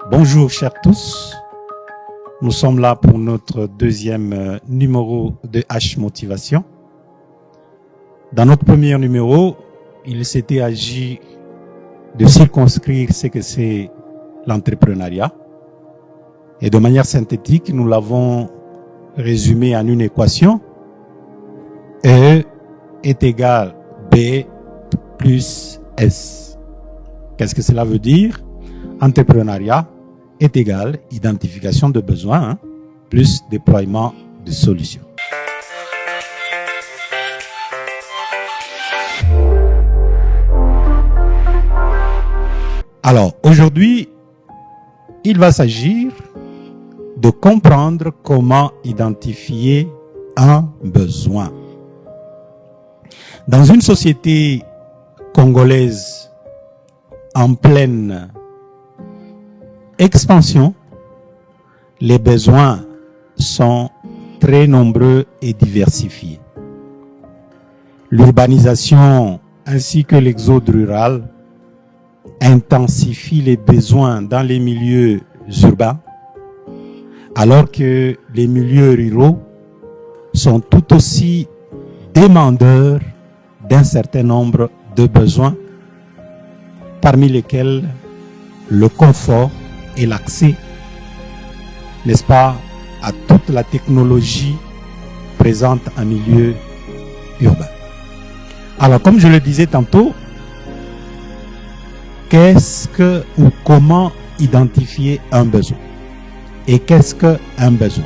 Bonjour chers tous, nous sommes là pour notre deuxième numéro de H Motivation. Dans notre premier numéro, il s'était agi de circonscrire ce que c'est l'entrepreneuriat. Et de manière synthétique, nous l'avons résumé en une équation. E est égal B plus S. Qu'est-ce que cela veut dire? Entrepreneuriat est égal identification de besoins plus déploiement de solutions. Alors, aujourd'hui, il va s'agir de comprendre comment identifier un besoin. Dans une société congolaise en pleine expansion, les besoins sont très nombreux et diversifiés. L'urbanisation ainsi que l'exode rural intensifient les besoins dans les milieux urbains, alors que les milieux ruraux sont tout aussi demandeurs d'un certain nombre de besoins, parmi lesquels le confort et l'accès, n'est-ce pas, à toute la technologie présente en milieu urbain. Alors, comme je le disais tantôt, qu'est-ce que ou comment identifier un besoin? Et qu'est-ce qu'un besoin?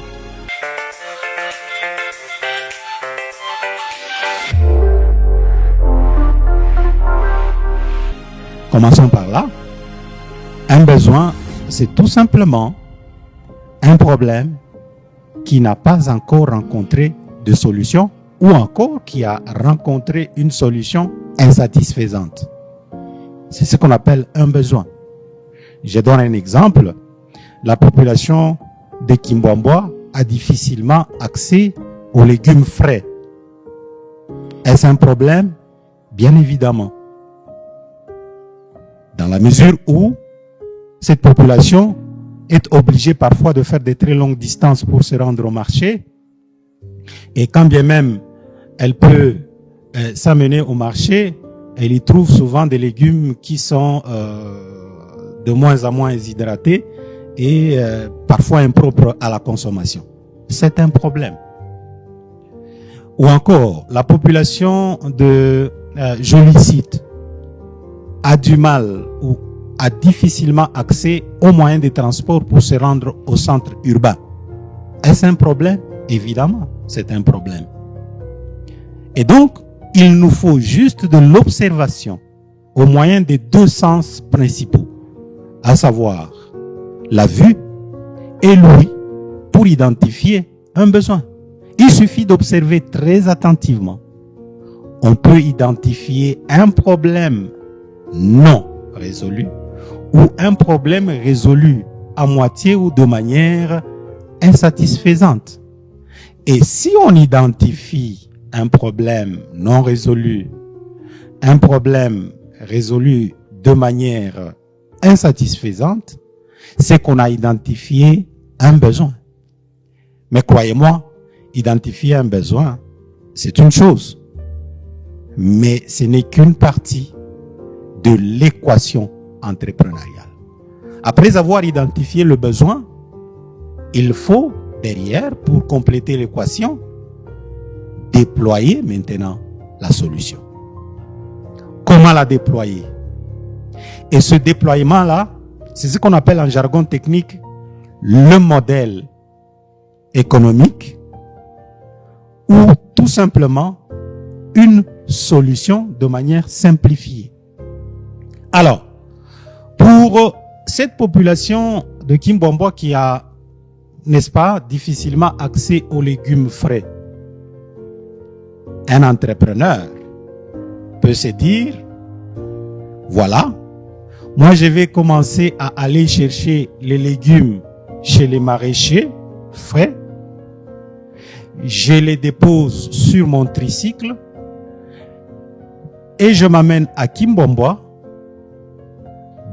Commençons par là. Un besoin, c'est tout simplement un problème qui n'a pas encore rencontré de solution ou encore qui a rencontré une solution insatisfaisante. C'est ce qu'on appelle un besoin. Je donne un exemple. La population de Kimbwambwa a difficilement accès aux légumes frais. Est-ce un problème? Bien évidemment. Dans la mesure où cette population est obligée parfois de faire de très longues distances pour se rendre au marché. Et quand bien même elle peut s'amener au marché, elle y trouve souvent des légumes qui sont de moins en moins hydratés et parfois impropres à la consommation. C'est un problème. Ou encore, la population de Jolicite a du mal ou a difficilement accès aux moyens de transport pour se rendre au centre urbain. Est-ce un problème? Évidemment, c'est un problème. Et donc, il nous faut juste de l'observation au moyen des deux sens principaux, à savoir la vue et l'ouïe, pour identifier un besoin. Il suffit d'observer très attentivement. On peut identifier un problème non résolu ou un problème résolu à moitié ou de manière insatisfaisante. Et si on identifie un problème non résolu, un problème résolu de manière insatisfaisante, c'est qu'on a identifié un besoin. Mais croyez-moi, identifier un besoin, c'est une chose. Mais ce n'est qu'une partie de l'équation entrepreneuriale. Après avoir identifié le besoin, il faut derrière, pour compléter l'équation, déployer maintenant la solution. Comment la déployer? Et ce déploiement-là, c'est ce qu'on appelle en jargon technique le modèle économique ou tout simplement une solution de manière simplifiée. Alors, pour cette population de Kimbwambwa qui a, n'est-ce pas, difficilement accès aux légumes frais, un entrepreneur peut se dire, voilà, moi je vais commencer à aller chercher les légumes chez les maraîchers frais, je les dépose sur mon tricycle et je m'amène à Kimbomboa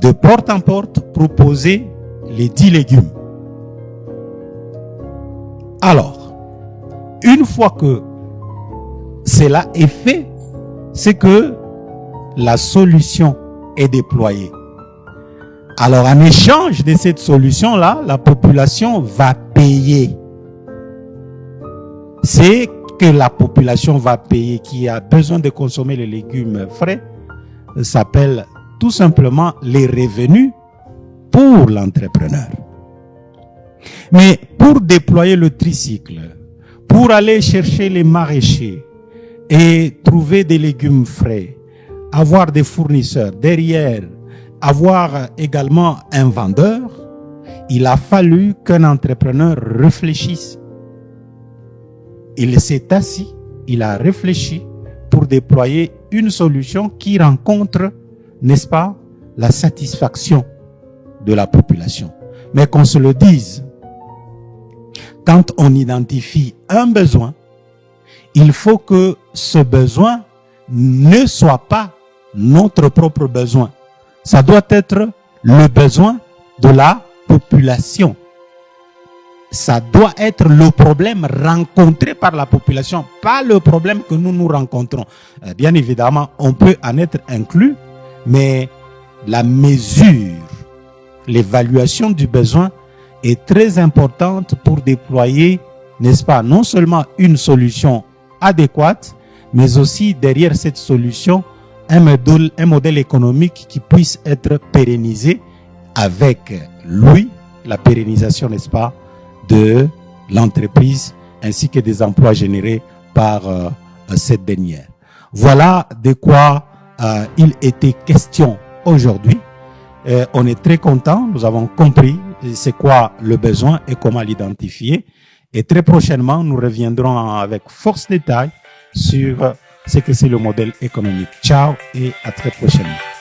de porte en porte proposer les 10 légumes. Alors, une fois que cela est fait, c'est que la solution est déployée. Alors, en échange de cette solution-là, la population va payer. C'est que la population va payer, qui a besoin de consommer les légumes frais, s'appelle tout simplement les revenus pour l'entrepreneur. Mais pour déployer le tricycle, pour aller chercher les maraîchers et trouver des légumes frais, avoir des fournisseurs derrière, avoir également un vendeur, il a fallu qu'un entrepreneur réfléchisse. Il s'est assis, il a réfléchi pour déployer une solution qui rencontre, n'est-ce pas, la satisfaction de la population. Mais qu'on se le dise, quand on identifie un besoin, il faut que ce besoin ne soit pas notre propre besoin. Ça doit être le besoin de la population. Ça doit être le problème rencontré par la population, pas le problème que nous rencontrons. Bien évidemment, on peut en être inclus, mais la mesure, l'évaluation du besoin est très importante pour déployer, n'est-ce pas, non seulement une solution adéquate, mais aussi derrière cette solution, un modèle économique qui puisse être pérennisé avec lui, la pérennisation, n'est-ce pas, de l'entreprise ainsi que des emplois générés par cette dernière. Voilà de quoi il était question aujourd'hui. On est très content, nous avons compris c'est quoi le besoin et comment l'identifier. Et très prochainement, nous reviendrons avec force détail sur ce que c'est le modèle économique. Ciao et à très prochainement.